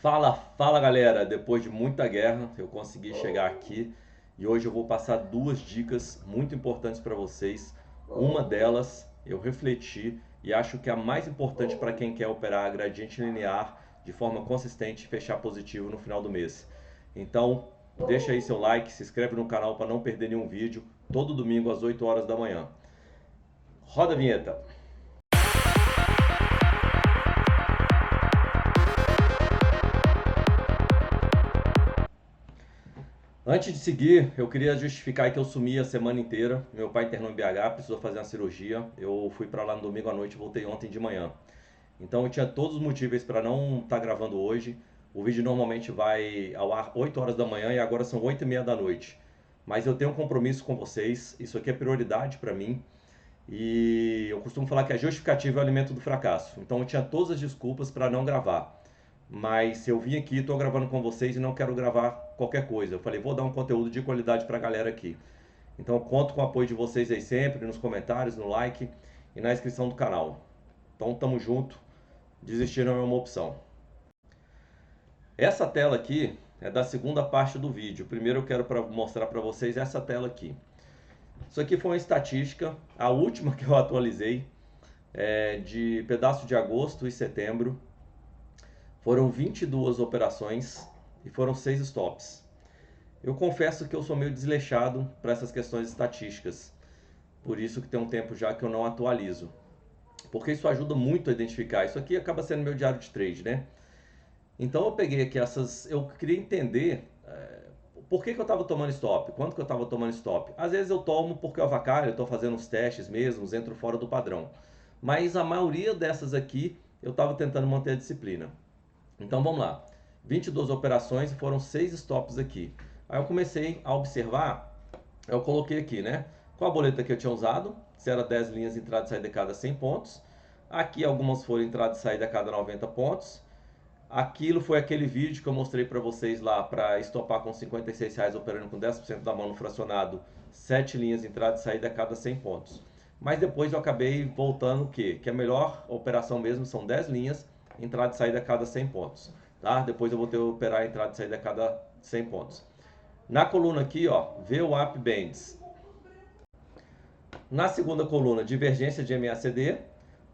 Fala galera, depois de muita guerra eu consegui chegar aqui e hoje eu vou passar duas dicas muito importantes para vocês. Uma delas eu refleti e acho que é a mais importante para quem quer operar a gradiente linear de forma consistente e fechar positivo no final do mês. Então deixa aí seu like, se inscreve no canal para não perder nenhum vídeo, todo domingo às 8 horas da manhã. Roda a vinheta! Antes de seguir, eu queria justificar que eu sumi a semana inteira. Meu pai internou em BH, precisou fazer uma cirurgia. Eu fui para lá no domingo à noite e voltei ontem de manhã. Então eu tinha todos os motivos para não estar gravando hoje. O vídeo normalmente vai ao ar 8 horas da manhã e agora são 8 e meia da noite. Mas eu tenho um compromisso com vocês, isso aqui é prioridade para mim. E eu costumo falar que a justificativa é o alimento do fracasso. Então eu tinha todas as desculpas para não gravar. Mas eu vim aqui, estou gravando com vocês e não quero gravar qualquer coisa. Eu falei, vou dar um conteúdo de qualidade para a galera aqui. Então eu conto com o apoio de vocês aí sempre, nos comentários, no like e na inscrição do canal. Então tamo junto, desistir não é uma opção. Essa tela aqui é da segunda parte do vídeo. Primeiro eu quero mostrar para vocês essa tela aqui. Isso aqui foi uma estatística, a última que eu atualizei, de pedaço de agosto e setembro. Foram 22 operações e foram 6 stops. Eu confesso que eu sou meio desleixado para essas questões estatísticas. Por isso que tem um tempo já que eu não atualizo. Porque isso ajuda muito a identificar. Isso aqui acaba sendo meu diário de trade, né? Então eu peguei aqui essas... Eu queria entender por que eu estava tomando stop, quanto que eu estava tomando stop. Às vezes eu tomo porque eu avacalho, eu estou fazendo os testes mesmo, entro fora do padrão. Mas a maioria dessas aqui eu estava tentando manter a disciplina. Então vamos lá, 22 operações e foram 6 stops aqui. Aí eu comecei a observar, eu coloquei aqui, né? Qual a boleta que eu tinha usado, se era 10 linhas entrada e saída a cada 100 pontos. Aqui algumas foram entrada e saída a cada 90 pontos. Aquilo foi aquele vídeo que eu mostrei para vocês lá para estopar com R$56 operando com 10% da mão no fracionado, 7 linhas entrada e saída a cada 100 pontos. Mas depois eu acabei voltando o quê? Que a melhor operação mesmo são 10 linhas, entrada e saída a cada 100 pontos. Tá? Depois eu vou ter que operar entrada e saída a cada 100 pontos. Na coluna aqui, ó, VWAP Bands. Na segunda coluna, divergência de MACD.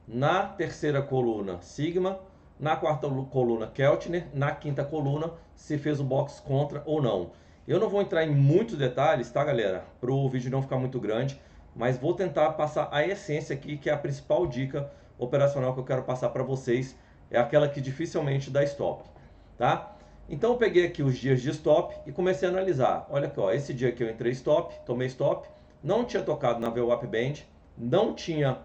Na terceira coluna, Sigma. Na quarta coluna, Keltner. Na quinta coluna, se fez o box contra ou não. Eu não vou entrar em muitos detalhes, tá, galera? Para o vídeo não ficar muito grande, mas vou tentar passar a essência aqui, que é a principal dica operacional que eu quero passar para vocês. É aquela que dificilmente dá stop, tá? Então eu peguei aqui os dias de stop e comecei a analisar. Olha aqui, ó, esse dia que eu entrei stop, tomei stop, não tinha tocado na VWAP Band, não tinha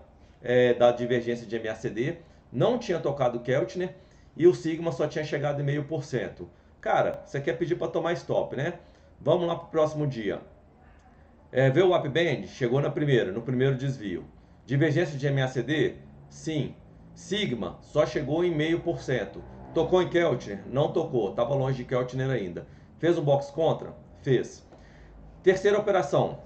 dado divergência de MACD, não tinha tocado Keltner e o Sigma só tinha chegado em 0,5%. Cara, você quer pedir para tomar stop, né? Vamos lá para o próximo dia. VWAP Band chegou no primeiro desvio. Divergência de MACD? Sim. Sigma só chegou em 0,5%. Tocou em Keltner? Não tocou, estava longe de Keltner ainda. Fez um box contra? Fez. Terceira operação.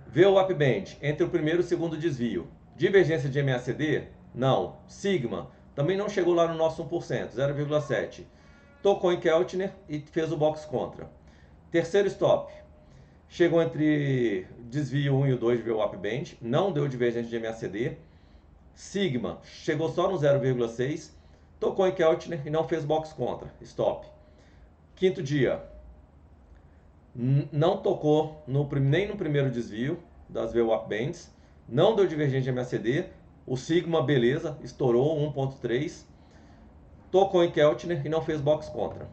VWAP Band entre o primeiro e o segundo desvio. Divergência de MACD? Não. Sigma também não chegou lá no nosso 1%, 0,7%. Tocou em Keltner e fez o box contra. Terceiro stop. Chegou entre desvio 1 e o 2 de VWAP Band, não deu divergência de MACD. Sigma chegou só no 0,6, tocou em Keltner e não fez box contra, stop. Quinto dia, não tocou nem no primeiro desvio das VWAP Bands, não deu divergência de MACD. O Sigma, beleza, estourou 1,3, tocou em Keltner e não fez box contra.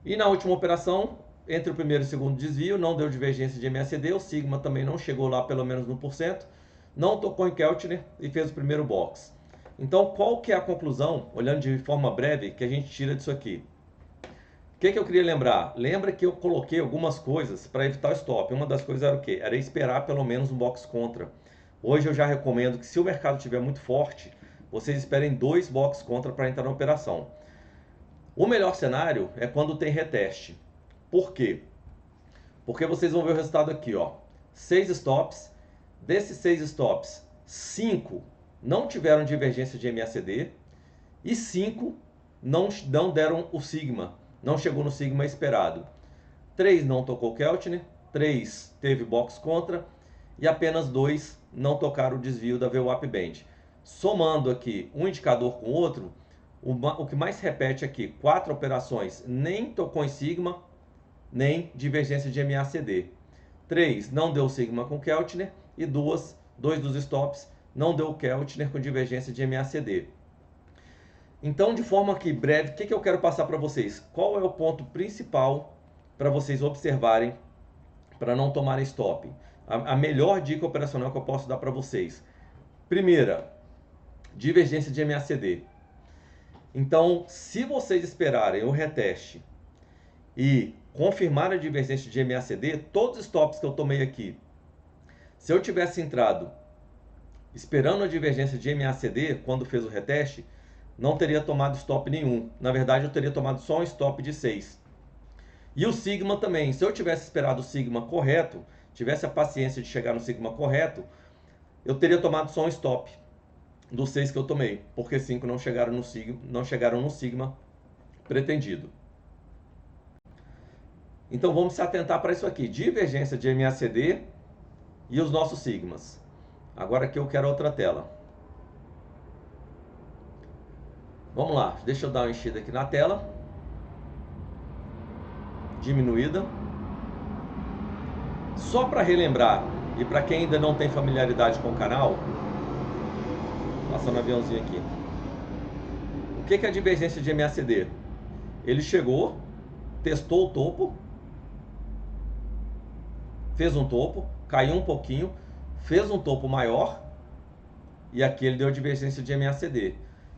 E na última operação, entre o primeiro e o segundo desvio, não deu divergência de MACD, o Sigma também não chegou lá pelo menos no 1%, não tocou em Keltner e fez o primeiro box. Então, qual que é a conclusão, olhando de forma breve, que a gente tira disso aqui? O que eu queria lembrar? Lembra que eu coloquei algumas coisas para evitar o stop. Uma das coisas era o quê? Era esperar pelo menos um box contra. Hoje eu já recomendo que, se o mercado estiver muito forte, vocês esperem 2 box contra para entrar na operação. O melhor cenário é quando tem reteste. Por quê? Porque vocês vão ver o resultado aqui, ó. 6 stops. Desses 6 stops, 5 não tiveram divergência de MACD e 5 não deram o sigma, não chegou no sigma esperado. 3 não tocou Keltner, 3 teve box contra e apenas 2 não tocaram o desvio da VWAP Band. Somando aqui um indicador com o outro, o que mais repete aqui, 4 operações nem tocou em sigma, nem divergência de MACD. 3 não deu sigma com Keltner e 2 dos stops não deu Keltner com divergência de MACD. Então, de forma aqui breve, o que eu quero passar para vocês? Qual é o ponto principal para vocês observarem para não tomarem stop? A melhor dica operacional que eu posso dar para vocês. Primeira, divergência de MACD. Então, se vocês esperarem o reteste e confirmar a divergência de MACD, todos os stops que eu tomei aqui, se eu tivesse entrado esperando a divergência de MACD quando fez o reteste, não teria tomado stop nenhum. Na verdade, eu teria tomado só um stop de 6. E o sigma também. Se eu tivesse esperado o sigma correto, tivesse a paciência de chegar no sigma correto, eu teria tomado só um stop dos 6 que eu tomei, porque 5 não chegaram no sigma pretendido. Então vamos se atentar para isso aqui, divergência de MACD e os nossos sigmas. Agora aqui eu quero outra tela. Vamos lá, deixa eu dar uma enchida aqui na tela. Diminuída. Só para relembrar, e para quem ainda não tem familiaridade com o canal, passando um aviãozinho aqui. O que é a divergência de MACD? Ele chegou, testou o topo, fez um topo, caiu um pouquinho, fez um topo maior, e aqui ele deu divergência de MACD.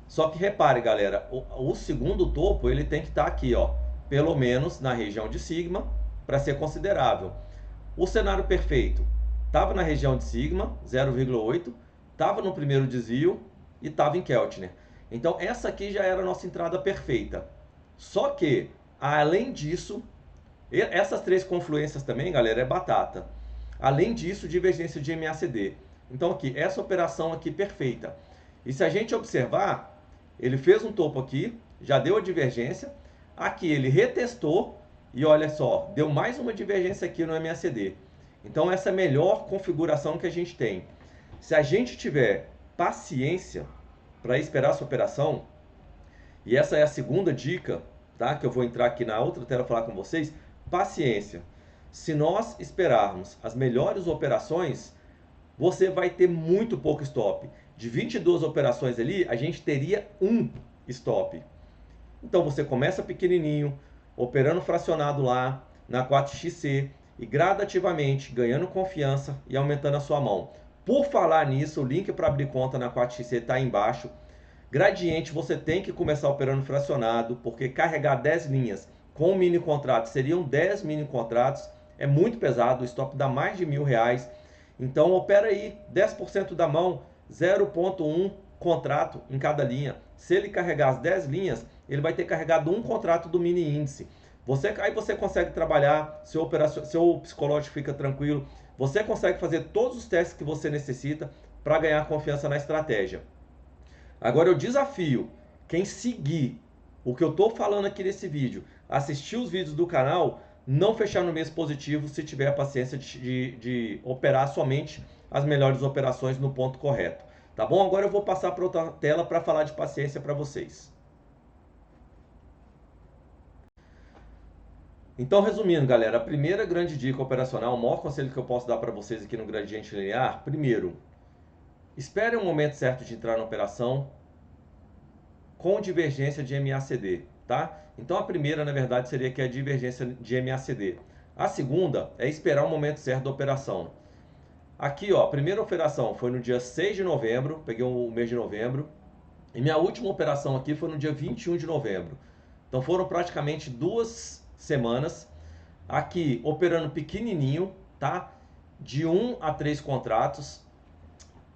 Só que repare, galera, o segundo topo ele tem que estar aqui, ó, pelo menos na região de sigma, para ser considerável. O cenário perfeito estava na região de sigma, 0,8, estava no primeiro desvio e estava em Keltner. Então essa aqui já era a nossa entrada perfeita. Só que, além disso, essas 3 confluências também, galera, é batata. Além disso, divergência de MACD. Então aqui, essa operação aqui perfeita. E se a gente observar, ele fez um topo aqui, já deu a divergência. Aqui ele retestou e olha só, deu mais uma divergência aqui no MACD. Então essa é a melhor configuração que a gente tem. Se a gente tiver paciência para esperar essa operação, e essa é a segunda dica, tá? Que eu vou entrar aqui na outra tela falar com vocês, paciência. Se nós esperarmos as melhores operações, você vai ter muito pouco stop. De 22 operações ali, a gente teria um stop. Então você começa pequenininho, operando fracionado lá na 4XC e gradativamente ganhando confiança e aumentando a sua mão. Por falar nisso, o link para abrir conta na 4XC está aí embaixo. Gradiente você tem que começar operando fracionado, porque carregar 10 linhas com um mini contrato seriam 10 mini contratos, é muito pesado, o stop dá mais de R$1.000. Então opera aí 10% da mão, 0,1 contrato em cada linha. Se ele carregar as 10 linhas, ele vai ter carregado um contrato do mini índice. Aí você consegue trabalhar, seu psicológico fica tranquilo, você consegue fazer todos os testes que você necessita para ganhar confiança na estratégia. Agora eu desafio quem seguir o que eu estou falando aqui nesse vídeo, assistir os vídeos do canal, não fechar no mês positivo se tiver a paciência de operar somente as melhores operações no ponto correto. Tá bom? Agora eu vou passar para outra tela para falar de paciência para vocês. Então, resumindo, galera, a primeira grande dica operacional, o maior conselho que eu posso dar para vocês aqui no Gradiente Linear, primeiro, espere o momento certo de entrar na operação com divergência de MACD, tá? Então a primeira, na verdade, seria que a divergência de MACD. A segunda é esperar o momento certo da operação. Aqui, ó, a primeira operação foi no dia 6 de novembro, peguei o mês de novembro, e minha última operação aqui foi no dia 21 de novembro. Então foram praticamente 2 semanas aqui operando pequenininho, tá? De 1 a 3 contratos.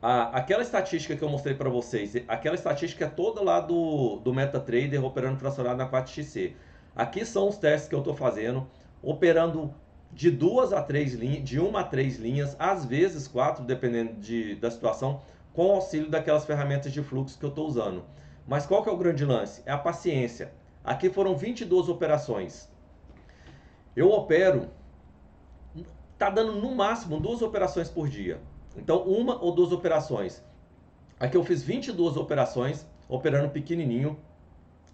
Aquela estatística que eu mostrei para vocês, aquela estatística é toda lá do MetaTrader operando fracionado na 4XC. Aqui são os testes que eu estou fazendo, operando de 2 a 3 linhas, de 1 a 3 linhas, às vezes 4, dependendo da situação, com o auxílio daquelas ferramentas de fluxo que eu estou usando. Mas qual que é o grande lance? É a paciência. Aqui foram 22 operações. Eu opero, tá dando no máximo 2 operações por dia. Então, uma ou 2 operações. Aqui eu fiz 22 operações, operando pequenininho,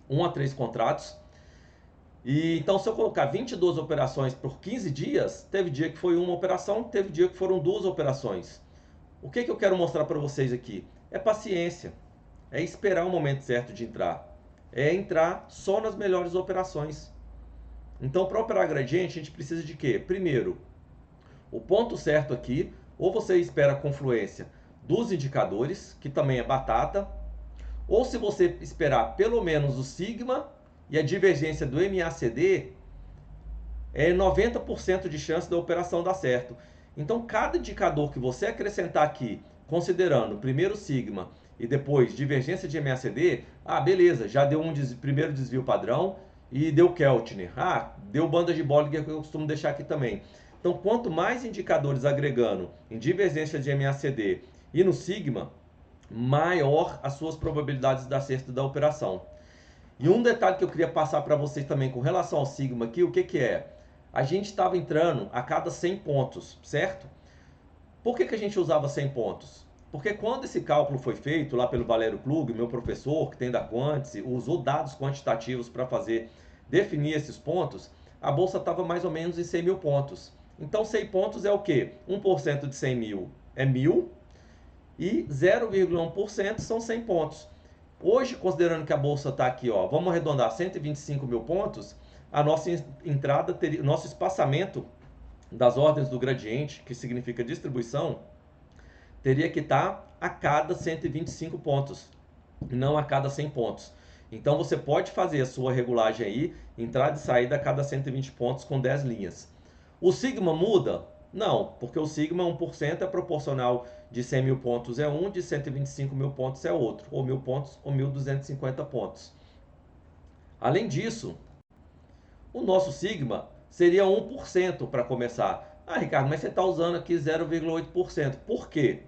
1 a 3 contratos. E então, se eu colocar 22 operações por 15 dias, teve dia que foi uma operação, teve dia que foram 2 operações. O que eu quero mostrar para vocês aqui? É paciência, é esperar o momento certo de entrar, é entrar só nas melhores operações. Então, para operar gradiente, a gente precisa de quê? Primeiro, o ponto certo aqui, ou você espera a confluência dos indicadores, que também é batata, ou se você esperar pelo menos o sigma e a divergência do MACD, é 90% de chance da operação dar certo. Então, cada indicador que você acrescentar aqui, considerando primeiro sigma e depois divergência de MACD, beleza, já deu um primeiro desvio padrão e deu Keltner. Deu banda de Bollinger, que eu costumo deixar aqui também. Então, quanto mais indicadores agregando em divergência de MACD e no sigma, maior as suas probabilidades de acerto da operação. E um detalhe que eu queria passar para vocês também com relação ao sigma aqui, o que é? A gente estava entrando a cada 100 pontos, certo? Por que a gente usava 100 pontos? Porque quando esse cálculo foi feito lá pelo Valério Klug, meu professor, que tem da Quantity, usou dados quantitativos para definir esses pontos, a bolsa estava mais ou menos em 100 mil pontos. Então 100 pontos é o quê? 1% de 100 mil é 1.000 e 0,1% são 100 pontos. Hoje, considerando que a bolsa está aqui, vamos arredondar 125 mil pontos, a nossa entrada, nosso espaçamento das ordens do gradiente, que significa distribuição, teria que estar a cada 125 pontos, não a cada 100 pontos. Então você pode fazer a sua regulagem aí, entrada e saída a cada 120 pontos com 10 linhas. O sigma muda? Não, porque o sigma 1% é proporcional de 100 mil pontos é um, de 125 mil pontos é outro, ou 1.000 pontos ou 1.250 pontos. Além disso, o nosso sigma seria 1% para começar. Ricardo, mas você está usando aqui 0,8%. Por quê?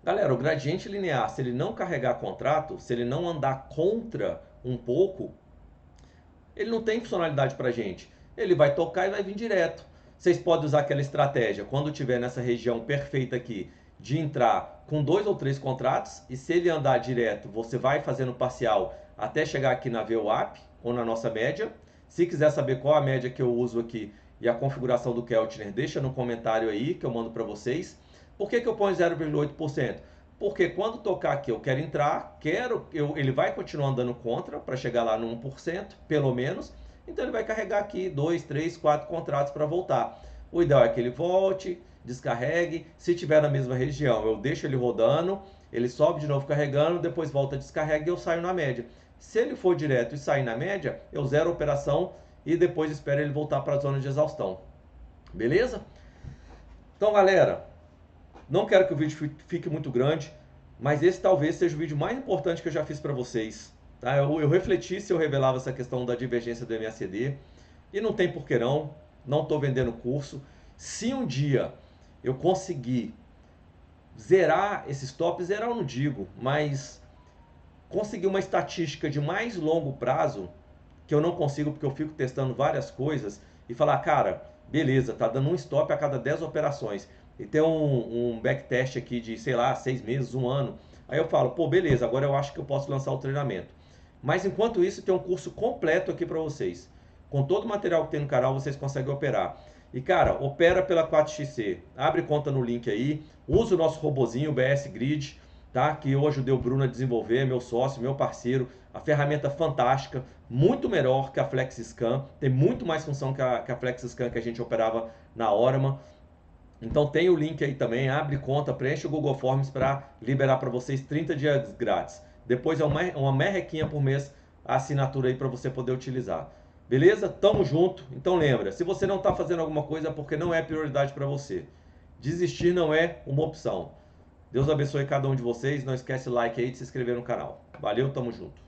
Galera, o gradiente linear, se ele não carregar contrato, se ele não andar contra um pouco, ele não tem funcionalidade para a gente. Ele vai tocar e vai vir direto. Vocês podem usar aquela estratégia, quando tiver nessa região perfeita aqui, de entrar com 2 ou 3 contratos, e se ele andar direto, você vai fazendo parcial até chegar aqui na VWAP, ou na nossa média. Se quiser saber qual a média que eu uso aqui e a configuração do Keltner, deixa no comentário aí, que eu mando para vocês. Por que eu ponho 0,8%? Porque quando tocar aqui eu quero entrar, ele vai continuar andando contra para chegar lá no 1%, pelo menos. Então ele vai carregar aqui 2, 3, 4 contratos para voltar. O ideal é que ele volte, descarregue. Se tiver na mesma região, eu deixo ele rodando, ele sobe de novo carregando, depois volta, descarrega e eu saio na média. Se ele for direto e sair na média, eu zero a operação e depois espero ele voltar para a zona de exaustão. Beleza? Então, galera, não quero que o vídeo fique muito grande, mas esse talvez seja o vídeo mais importante que eu já fiz para vocês. Tá? Eu refleti se eu revelava essa questão da divergência do MACD, e não tem porquê não estou vendendo curso. Se um dia eu conseguir zerar esse stop, zerar eu não digo, mas conseguir uma estatística de mais longo prazo, que eu não consigo porque eu fico testando várias coisas, e falar, cara, beleza, tá dando um stop a cada 10 operações, e tem um backtest aqui de, sei lá, 6 meses, 1 ano, aí eu falo, pô, beleza, agora eu acho que eu posso lançar o treinamento. Mas enquanto isso, tem um curso completo aqui para vocês. Com todo o material que tem no canal, vocês conseguem operar. E cara, opera pela 4xC, abre conta no link aí, usa o nosso robozinho, o BS Grid, tá? Que eu ajudei o Bruno a desenvolver, meu sócio, meu parceiro, a ferramenta fantástica, muito melhor que a FlexScan, tem muito mais função que a FlexScan que a gente operava na Orama. Então tem o link aí também, abre conta, preenche o Google Forms para liberar para vocês 30 dias grátis. Depois é uma merrequinha por mês a assinatura aí para você poder utilizar. Beleza? Tamo junto. Então lembra, se você não está fazendo alguma coisa é porque não é prioridade para você. Desistir não é uma opção. Deus abençoe cada um de vocês. Não esquece o like aí de se inscrever no canal. Valeu, tamo junto.